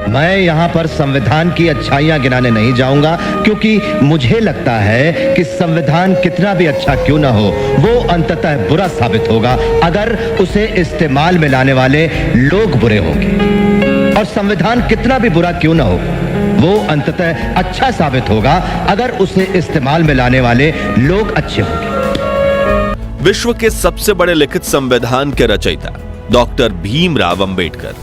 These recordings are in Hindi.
मैं यहाँ पर संविधान की अच्छाइयां गिनाने नहीं जाऊंगा, क्योंकि मुझे लगता है कि संविधान कितना भी अच्छा क्यों ना हो, वो अंततः बुरा साबित होगा अगर उसे इस्तेमाल में लाने वाले लोग बुरे होंगे। और संविधान कितना भी बुरा क्यों ना हो, वो अंततः अच्छा साबित होगा अगर उसे इस्तेमाल में लाने वाले लोग अच्छे होंगे। विश्व के सबसे बड़े लिखित संविधान के रचयिता डॉक्टर भीमराव अंबेडकर,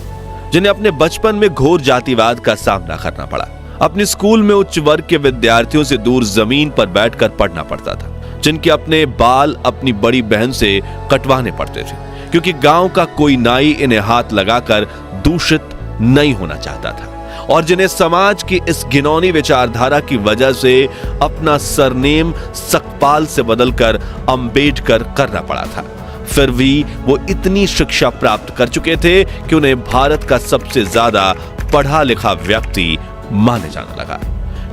जिन्हें अपने बचपन में घोर जातिवाद का सामना करना पड़ा, अपने स्कूल में उच्च वर्ग के विद्यार्थियों से दूर जमीन पर बैठकर पढ़ना पड़ता था, जिनके अपने बाल अपनी बड़ी बहन से कटवाने पड़ते थे, क्योंकि गांव का कोई नाई इन्हें हाथ लगाकर दूषित नहीं होना चाहता था, और जिन्हें समाज की इस घिनौनी विचारधारा की वजह से अपना सरनेम सकपाल से बदलकर अंबेडकर करना पड़ा था। फिर भी वो इतनी शिक्षा प्राप्त कर चुके थे कि उन्हें भारत का सबसे ज्यादा पढ़ा लिखा व्यक्ति माने जाने लगा।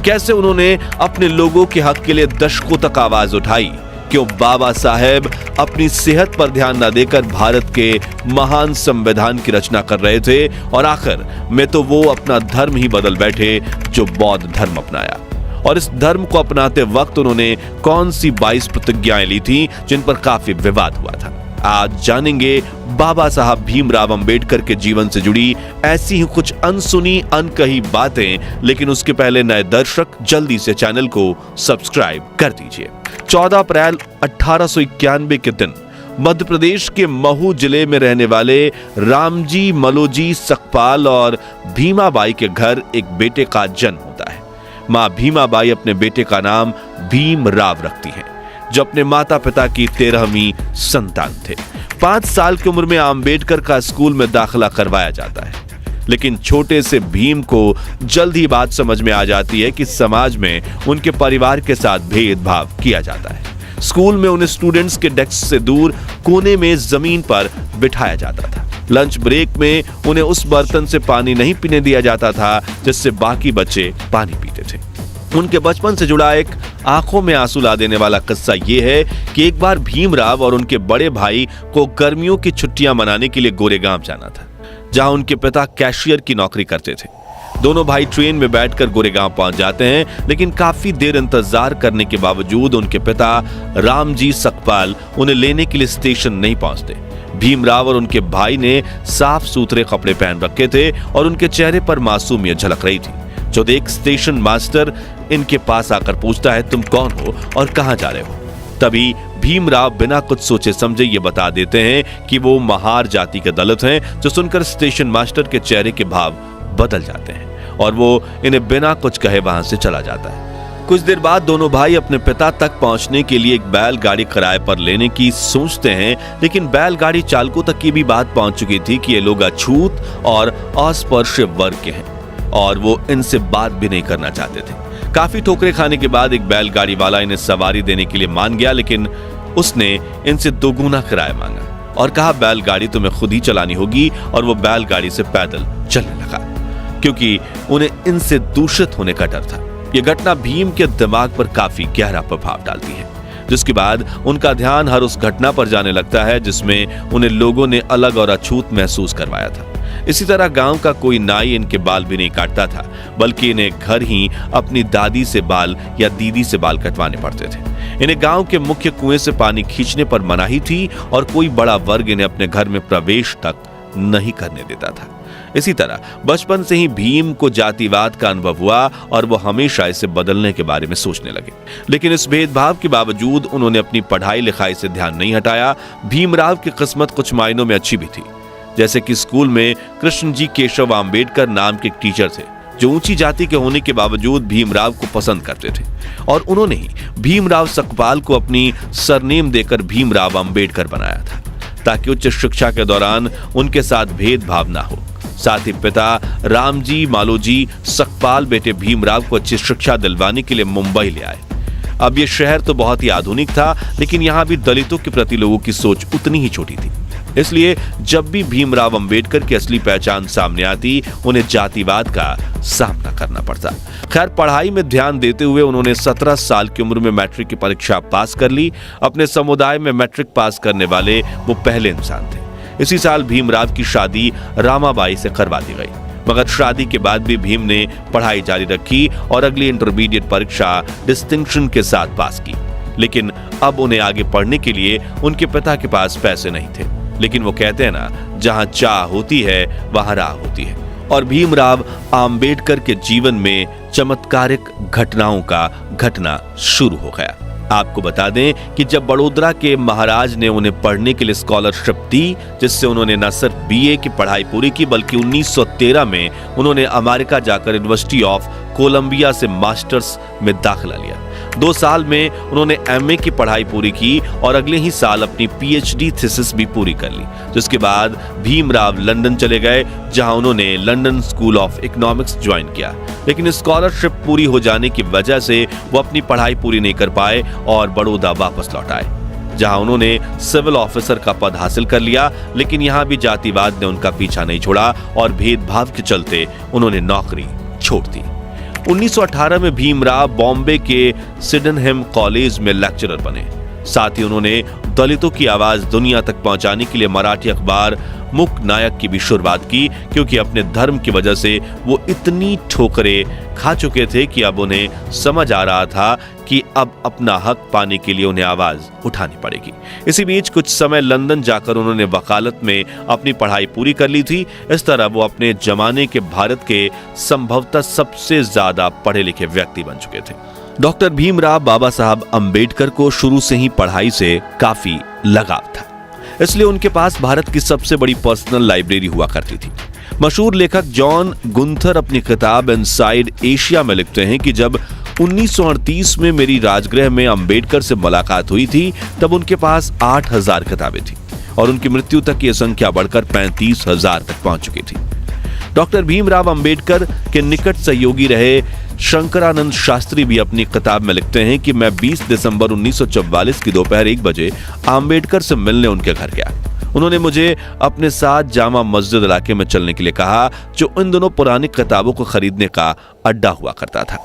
कैसे उन्होंने अपने लोगों के हक के लिए दशकों तक आवाज उठाई, क्यों बाबा साहेब अपनी सेहत पर ध्यान न देकर भारत के महान संविधान की रचना कर रहे थे, और आखिर में तो वो अपना धर्म ही बदल बैठे जो बौद्ध धर्म अपनाया। और इस धर्म को अपनाते वक्त उन्होंने कौन सी 22 प्रतिज्ञाएं ली थी जिन पर काफी विवाद हुआ था। आज जानेंगे बाबा साहब भीमराव अंबेडकर के जीवन से जुड़ी ऐसी ही कुछ अनसुनी अनकही बातें, लेकिन उसके पहले नए दर्शक जल्दी से चैनल को सब्सक्राइब कर दीजिए। 14 अप्रैल 1891 के दिन मध्य प्रदेश के महू जिले में रहने वाले रामजी मलोजी सकपाल और भीमाबाई के घर एक बेटे का जन्म होता है। मां भीमाबाई अपने बेटे का नाम भीमराव रखती हैं, जो अपने माता पिता की 13वीं संतान थे। 5 साल की उम्र में अंबेडकर का स्कूल में दाखिला करवाया जाता है, लेकिन छोटे से भीम को जल्द ही बात समझ में आ जाती है कि समाज में उनके परिवार के साथ भेदभाव किया जाता है। स्कूल में उन्हें स्टूडेंट्स के डेस्क से दूर कोने में जमीन पर बिठाया जाता था। लंच ब्रेक में उन्हें उस बर्तन से पानी नहीं पीने दिया जाता था जिससे बाकी बच्चे पानी पीते थे। उनके बचपन से जुड़ा एक आंखों में आंसू ला देने वाला किस्सा यह है कि एक बार भीमराव और उनके बड़े भाई को गर्मियों की छुट्टियां मनाने के लिए गोरेगांव जाना था, जहां उनके पिता कैशियर की नौकरी करते थे। दोनों भाई ट्रेन में बैठकर गोरेगांव पहुंच जाते हैं, लेकिन काफी देर इंतजार करने के बावजूद उनके पिता रामजी सकपाल उन्हें लेने के लिए स्टेशन नहीं पहुंचते। भीमराव और उनके भाई ने साफ सुथरे कपड़े पहन रखे थे और उनके चेहरे पर मासूमियत झलक रही थी। जो देख स्टेशन मास्टर इनके पास आकर पूछता है, तुम कौन हो और कहां जा रहे हो? तभी भीमराव बिना कुछ सोचे समझे ये बता देते हैं कि वो महार जाति के दलित हैं, जो सुनकर स्टेशन मास्टर के चेहरे के भाव बदल जाते हैं और वो इन्हें बिना कुछ कहे वहां से चला जाता है। कुछ देर बाद दोनों भाई अपने पिता तक पहुंचने के लिए एक बैलगाड़ी किराए पर लेने की सोचते हैं, लेकिन बैलगाड़ी चालकों तक की भी बात पहुंच चुकी थी कि ये लोग अछूत और अस्पृश्य वर्ग के हैं और वो इनसे बात भी नहीं करना चाहते थे। काफी ठोकरे खाने के बाद एक बैलगाड़ी वाला इन्हें सवारी देने के लिए मान गया, लेकिन उसने इनसे दोगुना किराया मांगा और कहा बैलगाड़ी तुम्हें खुद ही चलानी होगी, और वो बैलगाड़ी से पैदल चलने लगा क्योंकि उन्हें इनसे दूषित होने का डर था। यह घटना भीम के दिमाग पर काफी गहरा प्रभाव डालती है, जिसके बाद उनका ध्यान हर उस घटना पर जाने लगता है जिसमें उन्हें लोगों ने अलग और अछूत महसूस करवाया था। इसी तरह गांव का कोई नाई इनके बाल भी नहीं काटता था, बल्कि इन्हें घर ही अपनी दादी से बाल या दीदी से बाल कटवाने पड़ते थे। इन्हें गांव के मुख्य कुएं से पानी खींचने पर मनाही थी और कोई बड़ा वर्ग इन्हें अपने घर में प्रवेश तक नहीं करने देता था। इसी तरह बचपन से ही भीम को जातिवाद का अनुभव हुआ और वो हमेशा इसे बदलने के बारे में सोचने लगे, लेकिन इस भेदभाव के बावजूद उन्होंने अपनी पढ़ाई लिखाई से ध्यान नहीं हटाया। भीमराव की किस्मत कुछ मायनों में अच्छी भी थी, जैसे कि स्कूल में कृष्णजी केशव अंबेडकर नाम के टीचर थे, जो ऊंची जाति के होने के बावजूद भीमराव को पसंद करते थे, और उन्होंने ही भीमराव सकपाल को अपनी सरनेम देकर भीमराव अंबेडकर बनाया था, ताकि उच्च शिक्षा के दौरान उनके साथ भेदभाव ना हो। साथ ही पिता रामजी मालोजी सकपाल बेटे भीमराव को अच्छी शिक्षा दिलवाने के लिए मुंबई ले आए। अब यह शहर तो बहुत ही आधुनिक था, लेकिन यहां भी दलितों के प्रति लोगों की सोच उतनी ही छोटी थी। इसलिए जब भी भीमराव अंबेडकर की असली पहचान सामने आती, उन्हें जातिवाद का सामना करना पड़ता। खैर, पढ़ाई में ध्यान देते हुए उन्होंने 17 साल की उम्र में मैट्रिक की परीक्षा पास कर ली। अपने समुदाय में मैट्रिक पास करने वाले वो पहले इंसान थे। इसी साल भीमराव की शादी रामाबाई से करवा दी गई। मगर शादी के बाद भी भीम ने पढ़ाई जारी रखी और अगली इंटरमीडिएट परीक्षा डिस्टिंक्शन के साथ पास की। लेकिन अब उन्हें आगे पढ़ने के लिए उनके पिता के पास पैसे नहीं थे। लेकिन वो कहते हैं ना, जहां चाह होती है वहां राह होती है। और भीमराव आम्बेडकर के जीवन में चमत्कारिक घटनाओं का घटना शुरू हो गया। आपको बता दें कि जब बड़ोदरा के महाराज ने उन्हें पढ़ने के लिए स्कॉलरशिप दी, जिससे उन्होंने न सिर्फ बीए की पढ़ाई पूरी की बल्कि 1913 में उन्होंने अमेरिका जाकर यूनिवर्सिटी ऑफ कोलंबिया से मास्टर्स में दाखिला लिया। 2 साल में उन्होंने एमए की पढ़ाई पूरी की और अगले ही साल अपनी पीएचडी थीसिस भी पूरी कर ली। जिसके बाद भीमराव लंदन चले गए, जहां उन्होंने London school of economics join किया। लेकिन स्कॉलरशिप पूरी हो जाने की वजह से वो अपनी पढ़ाई पूरी नहीं कर पाए और बड़ौदा वापस लौट आए, जहां उन्होंने सिविल ऑफिसर का पद हासिल कर लिया। लेकिन यहां भी जातिवाद ने उनका पीछा नहीं छोड़ा और भेदभाव के चलते उन्होंने नौकरी छोड़ दी। 1918 में भीमराव बॉम्बे के सिडेनहम कॉलेज में लेक्चरर बने। साथ ही उन्होंने दलितों की आवाज दुनिया तक पहुंचाने के लिए मराठी अखबार मुक नायक की भी शुरुआत की, क्योंकि अपने धर्म की वजह से वो इतनी ठोकरें खा चुके थे कि अब उन्हें समझ आ रहा था कि अब अपना हक पाने के लिए उन्हें आवाज उठानी पड़ेगी। इसी बीच कुछ समय लंदन जाकर उन्होंने वकालत में अपनी पढ़ाई पूरी कर ली थी। इस तरह वो अपने जमाने के भारत के संभवतः सबसे ज्यादा पढ़े लिखे व्यक्ति बन चुके थे। डॉक्टर भीमराव बाबा साहब अम्बेडकर को शुरू से ही पढ़ाई से काफी लगाव था, इसलिए उनके पास भारत की सबसे बड़ी पर्सनल लाइब्रेरी हुआ करती थी। मशहूर लेखक जॉन गुंथर अपनी किताब इनसाइड एशिया में लिखते हैं कि जब 1938 में मेरी राजगृह में अम्बेडकर से मुलाकात हुई थी, तब उनके पास 8000 किताबें थी और उनकी मृत्यु तक यह संख्या बढ़कर 35,000 तक पहुंच चुकी थी। डॉक्टर भीमराव अम्बेडकर के निकट सहयोगी रहे शंकरानंद शास्त्री भी अपनी किताब में लिखते हैं कि मैं 20 दिसंबर 1944 की दोपहर 1 बजे अम्बेडकर से मिलने उनके घर गया। उन्होंने मुझे अपने साथ जामा मस्जिद इलाके में चलने के लिए कहा, जो इन दोनों पुरानी किताबों को खरीदने का अड्डा हुआ करता था।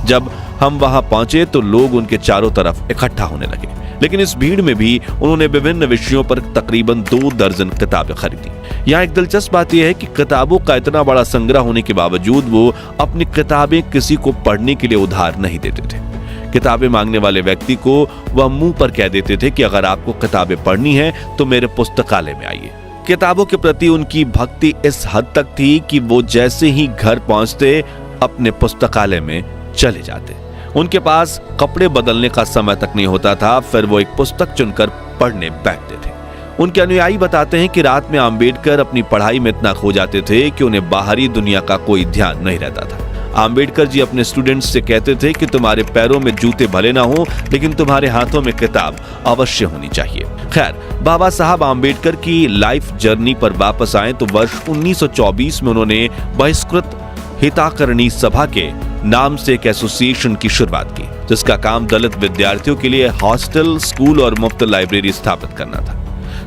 जब हम वहां पहुंचे तो लोग उनके चारों तरफ इकट्ठा होने लगे, लेकिन इस भीड़ में भी उन्होंने विभिन्न विषयों पर तकरीबन 2 दर्जन किताबें खरीदी। यहाँ एक दिलचस्प बात यह है कि किताबों का इतना बड़ा संग्रह होने के बावजूद वो अपनी किताबें किसी को पढ़ने के लिए उधार नहीं देते थे। किताबें मांगने वाले व्यक्ति को वह मुंह पर कह देते थे कि अगर आपको किताबें पढ़नी है तो मेरे पुस्तकालय में आइए। किताबों के प्रति उनकी भक्ति इस हद तक थी कि वो जैसे ही घर पहुंचते अपने पुस्तकालय में चले जाते। उनके पास कपड़े बदलने का समय तक नहीं होता था, फिर वो एक पुस्तक चुनकर पढ़ने बैठते थे। उनके अनुयायी बताते हैं कि रात में अम्बेडकर अपनी पढ़ाई में इतना खो जाते थे कि उन्हें बाहरी दुनिया का कोई ध्यान नहीं रहता था। अम्बेडकर जी अपने स्टूडेंट्स से कहते थे कि तुम्हारे पैरों में जूते भले ना हो, लेकिन तुम्हारे हाथों में किताब अवश्य होनी चाहिए। खैर, बाबा साहब अम्बेडकर की लाइफ जर्नी पर वापस आए तो वर्ष 1924 में उन्होंने बहिष्कृत हिताकरणी सभा के नाम से एक एसोसिएशन की शुरुआत की, जिसका काम दलित विद्यार्थियों के लिए हॉस्टल, स्कूल और मुफ्त लाइब्रेरी स्थापित करना था।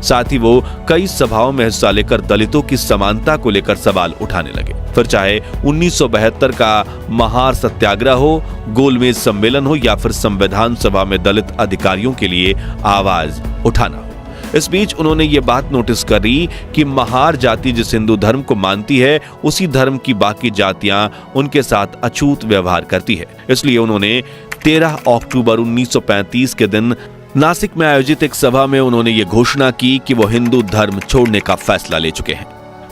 साथ ही वो कई सभाओं में हिस्सा लेकर दलितों की समानता को लेकर सवाल उठाने लगे। फिर चाहे 1972 का महार सत्याग्रह हो, गोलमेज सम्मेलन हो या फिर संविधान सभा में दलित अधिकारियों के लिए आवाज उठाना हो। इस बीच उन्होंने ये बात नोटिस करी कि महार जाति जिस हिंदू धर्म को मानती है, उसी धर्म की बाकी जातियां उनके साथ अछूत व्यवहार करती है। इसलिए उन्होंने 13 अक्टूबर 1935 के दिन नासिक में आयोजित एक सभा में उन्होंने ये घोषणा की कि वो हिंदू धर्म छोड़ने का फैसला ले चुके हैं।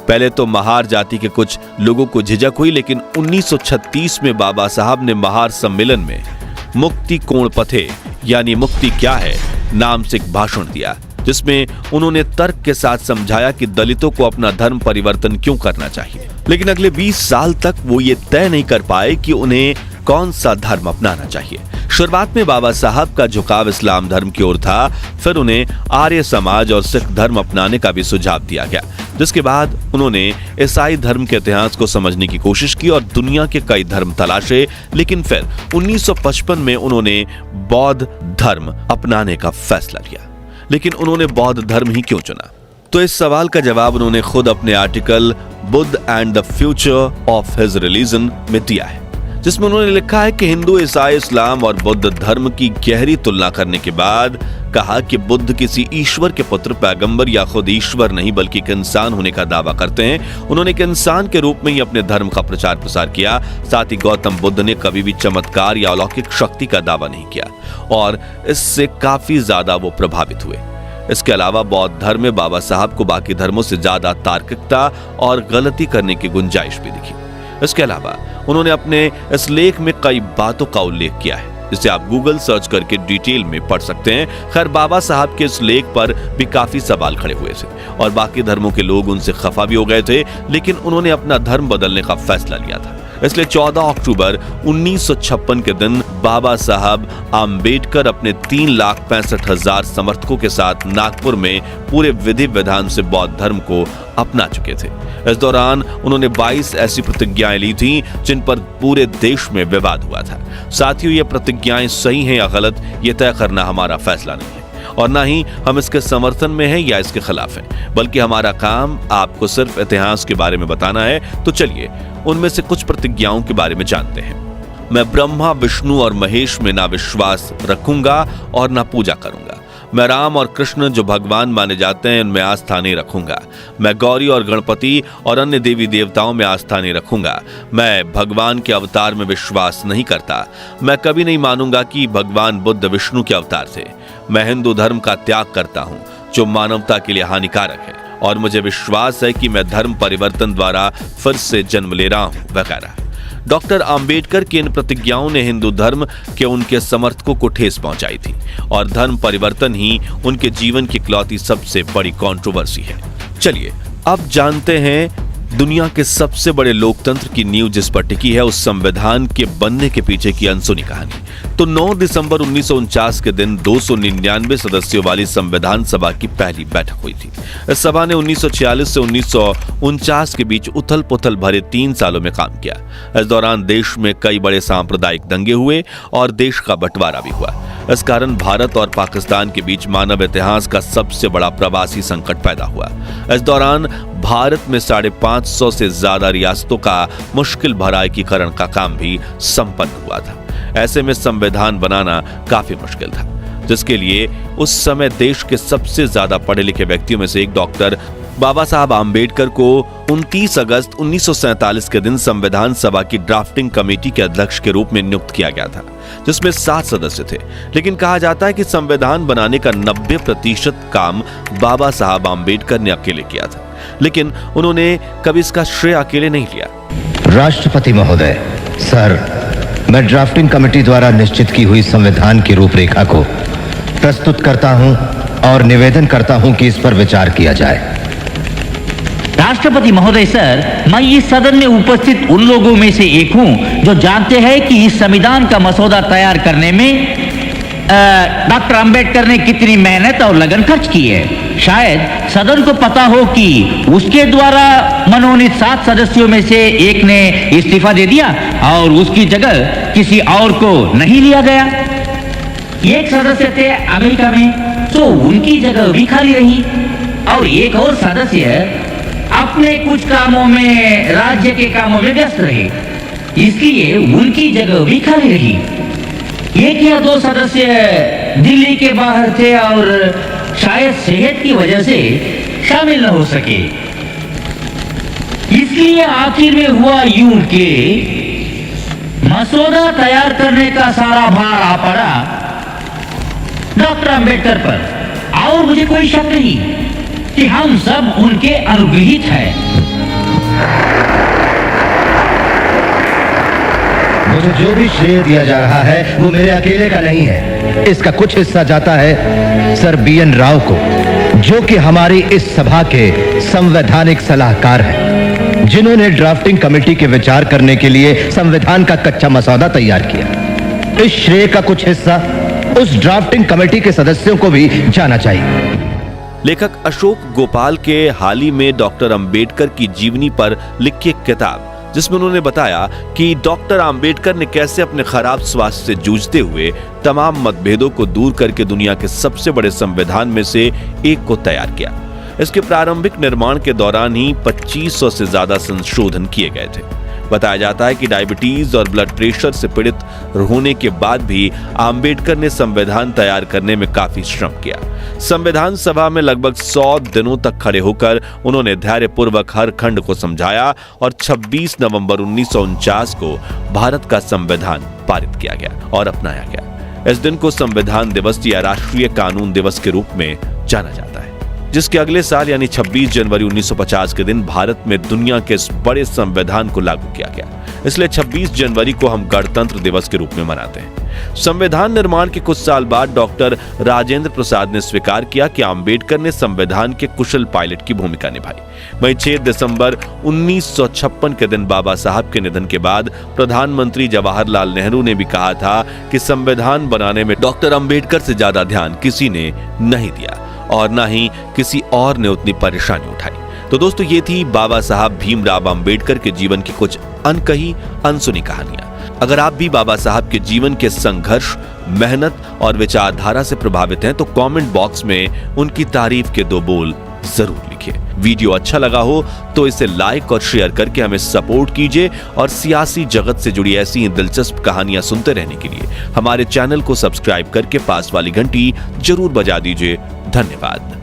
पहले तो महार जाति के कुछ लोगों को झिझक हुई, लेकिन 1936 में बाबा साहब ने महार सम्मेलन में मुक्ति कोण पथे यानी मुक्ति क्या है नाम से एक भाषण दिया, जिसमें उन्होंने तर्क के साथ समझाया कि दलितों को अपना धर्म परिवर्तन क्यों करना चाहिए। लेकिन अगले 20 साल तक वो ये तय नहीं कर पाए कि उन्हें कौन सा धर्म अपनाना चाहिए। शुरुआत में बाबा साहब का झुकाव इस्लाम धर्म की ओर था, फिर उन्हें आर्य समाज और सिख धर्म अपनाने का भी सुझाव दिया गया, जिसके बाद उन्होंने ईसाई धर्म के इतिहास को समझने की कोशिश की और दुनिया के कई धर्म तलाशे। लेकिन फिर 1955 में उन्होंने बौद्ध धर्म अपनाने का फैसला लिया। लेकिन उन्होंने बौद्ध धर्म ही क्यों चुना? तो इस सवाल का जवाब उन्होंने खुद अपने article Buddha and the future of his religion में दिया है, जिसमें उन्होंने लिखा है कि हिंदू, ईसाई, इस्लाम और बुद्ध धर्म की गहरी तुलना करने के बाद कहा कि बुद्ध किसी ईश्वर के पुत्र, पैगंबर या खुद ईश्वर नहीं बल्कि एक इंसान होने का दावा करते हैं। उन्होंने एक इंसान के रूप में ही अपने धर्म का प्रचार प्रसार किया। साथ ही गौतम बुद्ध ने कभी भी चमत्कार या अलौकिक शक्ति का दावा नहीं किया और इससे काफी ज्यादा वो प्रभावित हुए। इसके अलावा बौद्ध धर्म में बाबा साहब को बाकी धर्मों से ज्यादा तार्किकता और गलती करने की गुंजाइश भी दिखी। इसके अलावा उन्होंने अपने इस लेख में कई बातों का उल्लेख किया है, जिसे आप गूगल सर्च करके डिटेल में पढ़ सकते हैं। खैर, बाबा साहब के इस लेख पर भी काफी सवाल खड़े हुए थे और बाकी धर्मों के लोग उनसे खफा भी हो गए थे, लेकिन उन्होंने अपना धर्म बदलने का फैसला लिया था। इसलिए 14 अक्टूबर 1956 के दिन बाबा साहब आम्बेडकर अपने 3,65,000 समर्थकों के साथ नागपुर में पूरे विधि विधान से बौद्ध धर्म को अपना चुके थे। इस दौरान उन्होंने 22 ऐसी प्रतिज्ञाएं ली थीं जिन पर पूरे देश में विवाद हुआ था। साथियों, ये प्रतिज्ञाएं सही हैं या गलत, ये तय करना हमारा फैसला नहीं है और ना ही हम इसके समर्थन में हैं या इसके खिलाफ हैं, बल्कि हमारा काम आपको सिर्फ इतिहास के बारे में बताना है। तो चलिए उनमें से कुछ प्रतिज्ञाओं के बारे में जानते हैं। मैं ब्रह्मा, विष्णु और महेश में ना विश्वास रखूंगा और ना पूजा करूंगा। मैं राम और कृष्ण जो भगवान माने जाते हैं उनमें आस्था नहीं रखूंगा। मैं गौरी और गणपति और अन्य देवी देवताओं में आस्था नहीं रखूंगा। मैं भगवान के अवतार में विश्वास नहीं करता। मैं कभी नहीं मानूंगा कि भगवान बुद्ध विष्णु के अवतार थे। मैं हिंदू धर्म का त्याग करता हूं जो मानवता के लिए हानिकारक है और मुझे विश्वास है कि मैं धर्म परिवर्तन द्वारा फिर से जन्म ले रहा हूं, वगैरह। डॉक्टर आम्बेडकर की इन प्रतिज्ञाओं ने हिंदू धर्म के उनके समर्थकों को ठेस पहुंचाई थी और धर्म परिवर्तन ही उनके जीवन की इकलौती सबसे बड़ी कंट्रोवर्सी है। चलिए अब जानते हैं दुनिया के सबसे बड़े लोकतंत्र की नींव जिस पर टिकी है, उस संविधान के बनने के पीछे की अनसुनी कहानी। तो 9 दिसंबर 1949 के दिन 299 सदस्यों वाली संविधान सभा की पहली बैठक हुई थी। इस सभा ने 1946 से 1949 के बीच उथल पुथल भरे 3 सालों में काम किया। इस दौरान देश में कई बड़े सांप्रदायिक दंगे हुए और देश का बंटवारा भी हुआ। इस कारण भारत और पाकिस्तान के बीच मानव इतिहास का सबसे बड़ा प्रवासी संकट पैदा हुआ। इस दौरान भारत में 550 से ज्यादा रियासतों का मुश्किल भरा एकीकरण का काम भी संपन्न हुआ था। ऐसे में संविधान बनाना काफी मुश्किल था, जिसके लिए उस समय देश के सबसे ज्यादा पढ़े लिखे व्यक्तियों में से एक डॉक्टर बाबा साहब आम्बेडकर को 29 अगस्त 1947 के दिन संविधान सभा की ड्राफ्टिंग कमेटी के अध्यक्ष के रूप में नियुक्त किया गया था, जिसमें 7 सदस्य थे। लेकिन कहा जाता है कि संविधान बनाने का 90% काम बाबा साहब आम्बेडकर ने अकेले किया था, लेकिन उन्होंने कभी इसका श्रेय अकेले नहीं लिया। राष्ट्रपति महोदय, सर, मैं ड्राफ्टिंग कमेटी द्वारा निश्चित की हुई संविधान की रूपरेखा को प्रस्तुत करता हूं और निवेदन करता हूं कि इस पर विचार किया जाए। राष्ट्रपति महोदय सर, मैं इस सदन में उपस्थित उन लोगों में से एक हूं जो जानते हैं कि इस संविधान का मसौदा तैयार करने में डॉक्टर अंबेडकर ने कितनी मेहनत और लगन खर्च की है। शायद सदन को पता हो कि उसके द्वारा मनोनीत 7 सदस्यों में से एक ने इस्तीफा दे दिया और उसकी जगह किसी और को नहीं लिया गया। एक सदस्य थे अमेरिका में, तो उनकी जगह भी खाली रही और एक और सदस्य अपने कुछ कामों में, राज्य के कामों में व्यस्त रहे, इसलिए उनकी जगह भी खाली रही। 1 या 2 सदस्य दिल्ली के बाहर थे और शायद सेहत की वजह से शामिल न हो सके। इसलिए आखिर में हुआ यूं कि मसौदा तैयार करने का सारा भार आ पड़ा डॉक्टर अंबेडकर पर और मुझे कोई शक नहीं कि हम सब उनके अनुग्रहित हैं। मुझे जो भी श्रेय दिया जा रहा है वो मेरे अकेले का नहीं है। इसका कुछ हिस्सा जाता है सर BN राव को, जो कि हमारी इस सभा के संवैधानिक सलाहकार हैं, जिन्होंने ड्राफ्टिंग कमेटी के विचार करने के लिए संविधान का कच्चा मसौदा तैयार किया। इस श्रेय का कुछ हिस्सा उस ड्राफ्टिंग कमेटी के सदस्यों को भी जाना चाहिए। लेखक अशोक गोपाल के हाल ही में डॉक्टर अंबेडकर की जीवनी पर लिखी एक किताब, जिसमें उन्होंने बताया कि डॉक्टर अंबेडकर ने कैसे अपने खराब स्वास्थ्य से जूझते हुए तमाम मतभेदों को दूर करके दुनिया के सबसे बड़े संविधान में से एक को तैयार किया। इसके प्रारंभिक निर्माण के दौरान ही 2500 से ज्यादा संशोधन किए गए थे। बताया जाता है कि डायबिटीज और ब्लड प्रेशर से पीड़ित होने के बाद भी आम्बेडकर ने संविधान तैयार करने में काफी श्रम किया। संविधान सभा में लगभग 100 दिनों तक खड़े होकर उन्होंने धैर्यपूर्वक हर खंड को समझाया और 26 नवंबर 1949 को भारत का संविधान पारित किया गया और अपनाया गया। इस दिन को संविधान दिवस या राष्ट्रीय कानून दिवस के रूप में जाना जाता है, जिसके अगले साल यानी 26 जनवरी 1950 के दिन भारत में दुनिया के इस बड़े संविधान को लागू किया गया। इसलिए 26 जनवरी को हम गणतंत्र दिवस के रूप में मनाते हैं। संविधान निर्माण के कुछ साल बाद डॉक्टर राजेंद्र प्रसाद ने स्वीकार किया कि आम्बेडकर ने संविधान के कुशल पायलट की भूमिका निभाई। वहीं 6 दिसंबर 1956 के दिन बाबा साहब के निधन के बाद प्रधानमंत्री जवाहरलाल नेहरू ने भी कहा था कि संविधान बनाने में डॉक्टर अम्बेडकर से ज्यादा ध्यान किसी ने नहीं दिया और न ही किसी और ने उतनी परेशानी उठाई। तो दोस्तों, ये थी बाबा साहब भीमराव अंबेडकर के जीवन की कुछ अनकही अनसुनी कहानियां। अगर आप भी बाबा साहब के जीवन के संघर्ष, मेहनत और विचारधारा से प्रभावित हैं तो कमेंट बॉक्स में उनकी तारीफ के 2 बोल जरूर लिखिए। वीडियो अच्छा लगा हो तो इसे लाइक और शेयर करके हमें सपोर्ट कीजिए और सियासी जगत से जुड़ी ऐसी दिलचस्प कहानियां सुनते रहने के लिए हमारे चैनल को सब्सक्राइब करके पास वाली घंटी जरूर बजा दीजिए। धन्यवाद।